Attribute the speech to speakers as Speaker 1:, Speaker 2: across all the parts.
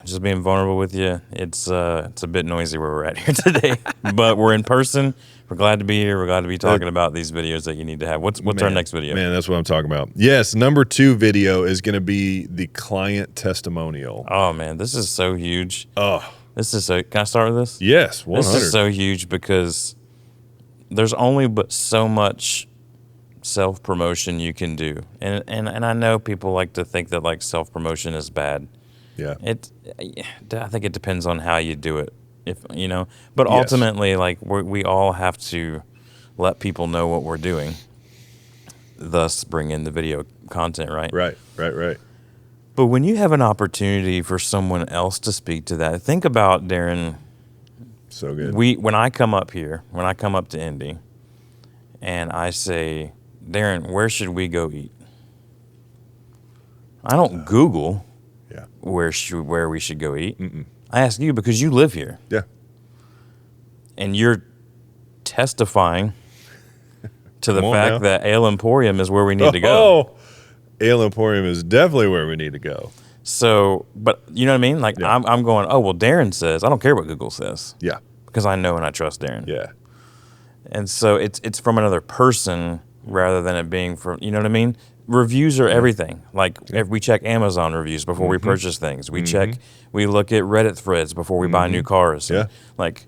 Speaker 1: just being vulnerable with you. It's a bit noisy where we're at here today, but we're in person. We're glad to be here. We're glad to be talking about these videos that you need to have. What's our next video?
Speaker 2: Man, that's what I'm talking about. Yes, number 2 video is going to be the client testimonial.
Speaker 1: Oh man, this is so huge.
Speaker 2: Oh,
Speaker 1: this is so. Can I start with this?
Speaker 2: Yes, 100.
Speaker 1: This is so huge because there's only but so much self-promotion you can do, and I know people like to think that like self-promotion is bad.
Speaker 2: Yeah,
Speaker 1: I think it depends on how you do it, but ultimately, like we all have to let people know what we're doing, thus bring in the video content, right?
Speaker 2: Right.
Speaker 1: But when you have an opportunity for someone else to speak to that, think about, Darren.
Speaker 2: So good.
Speaker 1: When I come up to Indy, and I say, Darren, where should we go eat? I don't Google where we should go eat.
Speaker 2: Mm-mm.
Speaker 1: I ask you because you live here.
Speaker 2: Yeah.
Speaker 1: And you're testifying to the fact that Ale Emporium is where we need to go.
Speaker 2: Oh, Ale Emporium is definitely where we need to go.
Speaker 1: So, but you know what I mean? Like, I'm going, oh, well, Darren says, I don't care what Google says.
Speaker 2: Yeah.
Speaker 1: Because I know and I trust Darren.
Speaker 2: Yeah.
Speaker 1: And so it's from another person rather than it being from, you know what I mean? Reviews are everything. Like, if we check Amazon reviews before we purchase things. We we look at Reddit threads before we buy new cars.
Speaker 2: Yeah.
Speaker 1: Like,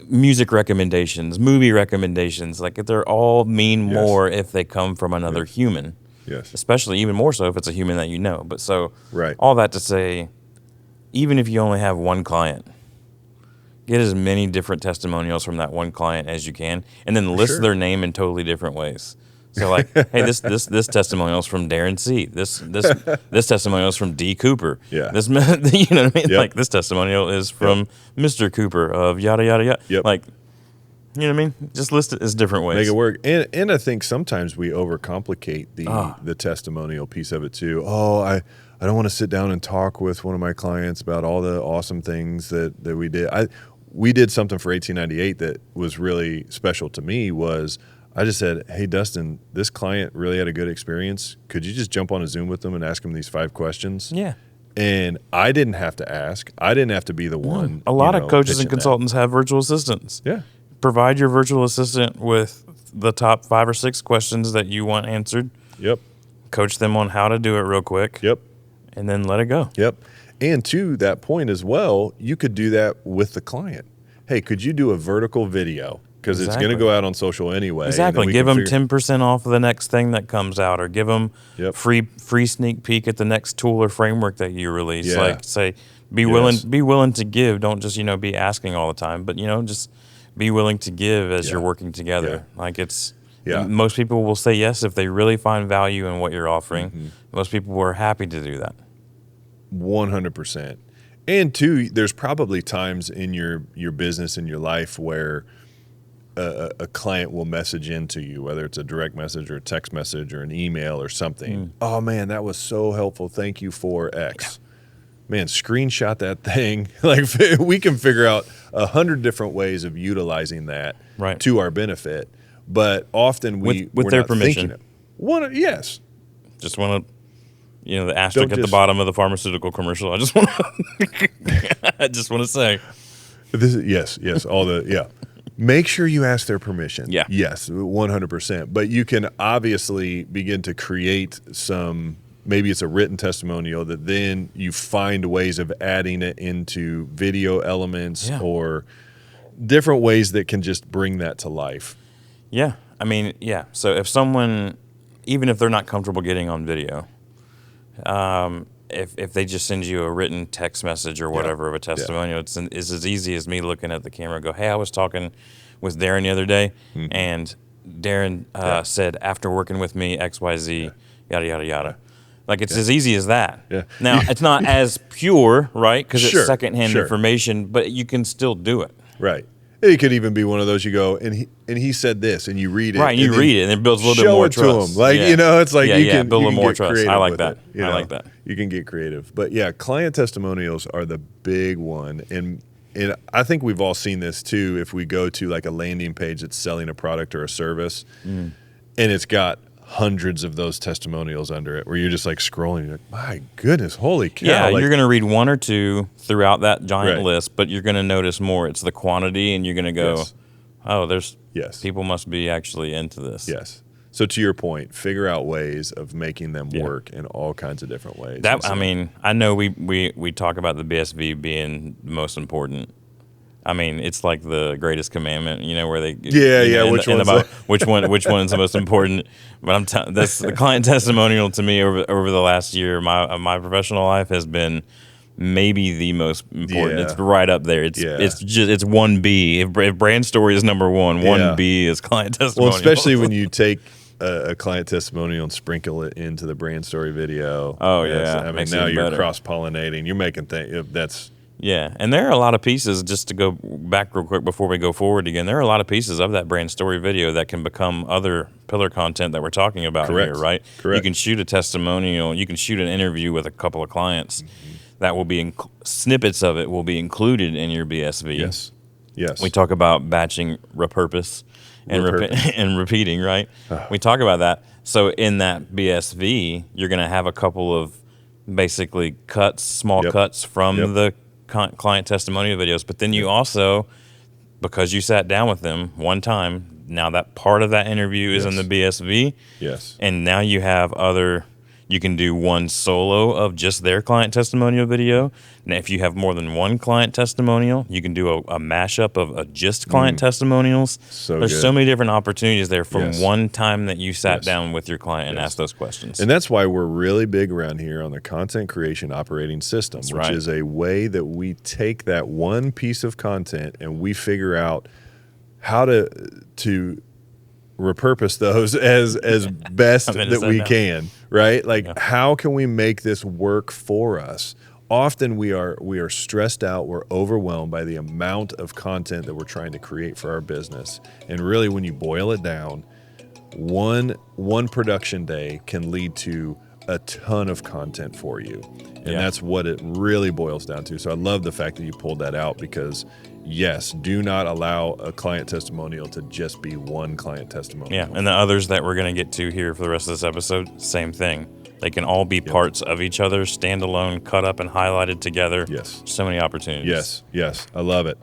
Speaker 1: music recommendations, movie recommendations, like they're all mean more if they come from another human.
Speaker 2: Yes.
Speaker 1: Especially even more so if it's a human that you know. But so
Speaker 2: Right.
Speaker 1: all that to say, even if you only have one client, get as many different testimonials from that one client as you can, and then list their name in totally different ways. So like, hey, this testimonial is from Darren C. This testimonial is from D. Cooper.
Speaker 2: Yeah.
Speaker 1: This, you know what I mean?
Speaker 2: Yep.
Speaker 1: Like, this testimonial is from Mr. Cooper of yada yada yada.
Speaker 2: Yep.
Speaker 1: Like, you know what I mean? Just list it as different ways.
Speaker 2: Make it work. And I think sometimes we overcomplicate the testimonial piece of it too. Oh, I don't want to sit down and talk with one of my clients about all the awesome things that we did. We did something for 1898 that was really special to me. Was I just said, hey, Dustin, this client really had a good experience. Could you just jump on a Zoom with them and ask them these 5 questions?
Speaker 1: Yeah.
Speaker 2: And I didn't have to ask. I didn't have to be the one.
Speaker 1: A lot of coaches and consultants have virtual assistants.
Speaker 2: Yeah.
Speaker 1: Provide your virtual assistant with the top 5 or 6 questions that you want answered.
Speaker 2: Yep.
Speaker 1: Coach them on how to do it real quick.
Speaker 2: Yep.
Speaker 1: And then let it go.
Speaker 2: Yep. And to that point as well, you could do that with the client. Hey, could you do a vertical video? Because it's going to go out on social anyway.
Speaker 1: Exactly. Give them 10% off of the next thing that comes out, or give them free sneak peek at the next tool or framework that you release.
Speaker 2: Yeah.
Speaker 1: Like, say, be willing to give. Don't just be asking all the time, but just be willing to give as you're working together.
Speaker 2: Yeah.
Speaker 1: Like, it's most people will say yes if they really find value in what you're offering. Most people were happy to do that.
Speaker 2: 100%. And two, there's probably times in your business and your life where a client will message into you, whether it's a direct message or a text message or an email or something. Oh man, that was so helpful. Thank you for X. Man, screenshot that thing. Like, we can figure out 100 different ways of utilizing that to our benefit. But often we're
Speaker 1: their
Speaker 2: not
Speaker 1: permission.
Speaker 2: Yes.
Speaker 1: Just want to, the asterisk at the bottom of the pharmaceutical commercial. I just want to say.
Speaker 2: Yes. All the Make sure you ask their permission.
Speaker 1: Yeah.
Speaker 2: Yes, 100%. But you can obviously begin to create some. Maybe it's a written testimonial that then you find ways of adding it into video elements or different ways that can just bring that to life.
Speaker 1: Yeah. I mean, yeah. So if someone, even if they're not comfortable getting on video, if they just send you a written text message or whatever of a testimonial, it's as easy as me looking at the camera and go, hey, I was talking with Darren the other day, and Darren said, after working with me, XYZ, yada, yada, yada. Like, it's as easy as that.
Speaker 2: Yeah.
Speaker 1: Now, it's not as pure, right? Because it's secondhand information, but you can still do it.
Speaker 2: Right. It could even be one of those you go, and he said this, and you read it.
Speaker 1: Right, and you read it, and it builds a little bit more trust.
Speaker 2: Show it to him. Like, it's like you can
Speaker 1: build a
Speaker 2: you
Speaker 1: little
Speaker 2: can
Speaker 1: more
Speaker 2: get
Speaker 1: trust.
Speaker 2: creative
Speaker 1: I like
Speaker 2: with
Speaker 1: that.
Speaker 2: it,
Speaker 1: I like that.
Speaker 2: You can get creative. But, client testimonials are the big one. And I think we've all seen this, too, if we go to, like, a landing page that's selling a product or a service, and it's got hundreds of those testimonials under it, where you're just like scrolling. You're like, my goodness, holy cow!
Speaker 1: Yeah,
Speaker 2: like,
Speaker 1: you're going to read one or two throughout that giant
Speaker 2: Right.
Speaker 1: list, but you're going to notice more. It's the quantity, and you're going to go,
Speaker 2: Yes.
Speaker 1: oh, there's
Speaker 2: Yes.
Speaker 1: people must be actually into this.
Speaker 2: Yes. So to your point, figure out ways of making them
Speaker 1: Yeah.
Speaker 2: work in all kinds of different ways.
Speaker 1: That
Speaker 2: And so-
Speaker 1: I mean, I know we talk about the BSV being the most important. I mean, it's like the greatest commandment, where they
Speaker 2: which one's
Speaker 1: about which one's the most important. But that's the client testimonial to me over the last year. My professional life has been maybe the most important.
Speaker 2: Yeah.
Speaker 1: It's right up there. It's
Speaker 2: Yeah.
Speaker 1: it's just it's 1B. If brand story is number one, 1B is client testimonial.
Speaker 2: Well, especially when you take a client testimonial and sprinkle it into the brand story video.
Speaker 1: Oh,
Speaker 2: Yes.
Speaker 1: yeah.
Speaker 2: I mean,
Speaker 1: Makes it
Speaker 2: now
Speaker 1: even
Speaker 2: you're
Speaker 1: better.
Speaker 2: cross-pollinating. You're making things. That's
Speaker 1: Yeah, and there are a lot of pieces, just to go back real quick before we go forward again, there are a lot of pieces of that brand story video that can become other pillar content that we're talking about
Speaker 2: Correct.
Speaker 1: here, right?
Speaker 2: Correct.
Speaker 1: You can shoot a testimonial, you can shoot an interview with a couple of clients that will be, snippets of it will be included in your BSV.
Speaker 2: yes. Yes.
Speaker 1: We talk about batching, repurpose, and, and repeating, right? We talk about that. So in that BSV, you're going to have a couple of basically small
Speaker 2: Yep.
Speaker 1: cuts from
Speaker 2: Yep.
Speaker 1: the client testimonial videos. But then you also, because you sat down with them one time, now that part of that interview is in
Speaker 2: Yes.
Speaker 1: the BSV.
Speaker 2: Yes.
Speaker 1: And now you have you can do one solo of just their client testimonial video. Now, if you have more than one client testimonial, you can do a mashup of just client testimonials.
Speaker 2: So
Speaker 1: There's
Speaker 2: good.
Speaker 1: so many different opportunities there from
Speaker 2: Yes.
Speaker 1: one time that you sat
Speaker 2: Yes.
Speaker 1: down with your client and
Speaker 2: Yes.
Speaker 1: asked those questions.
Speaker 2: And that's why we're really big around here on the content creation operating system, which
Speaker 1: right.
Speaker 2: is a way that we take that one piece of content and we figure out how to repurpose those as best
Speaker 1: I'm gonna
Speaker 2: that
Speaker 1: say
Speaker 2: we
Speaker 1: no.
Speaker 2: can, right? Like, how can we make this work for us? Often we are stressed out, we're overwhelmed by the amount of content that we're trying to create for our business. And really, when you boil it down, one production day can lead to a ton of content for you. And
Speaker 1: Yeah.
Speaker 2: that's what it really boils down to. So I love the fact that you pulled that out, because yes, do not allow a client testimonial to just be one client testimonial.
Speaker 1: Yeah, and the others that we're going to get to here for the rest of this episode, same thing. They can all be parts of each other, standalone, cut up and highlighted together.
Speaker 2: Yes.
Speaker 1: So many opportunities.
Speaker 2: Yes. I love it.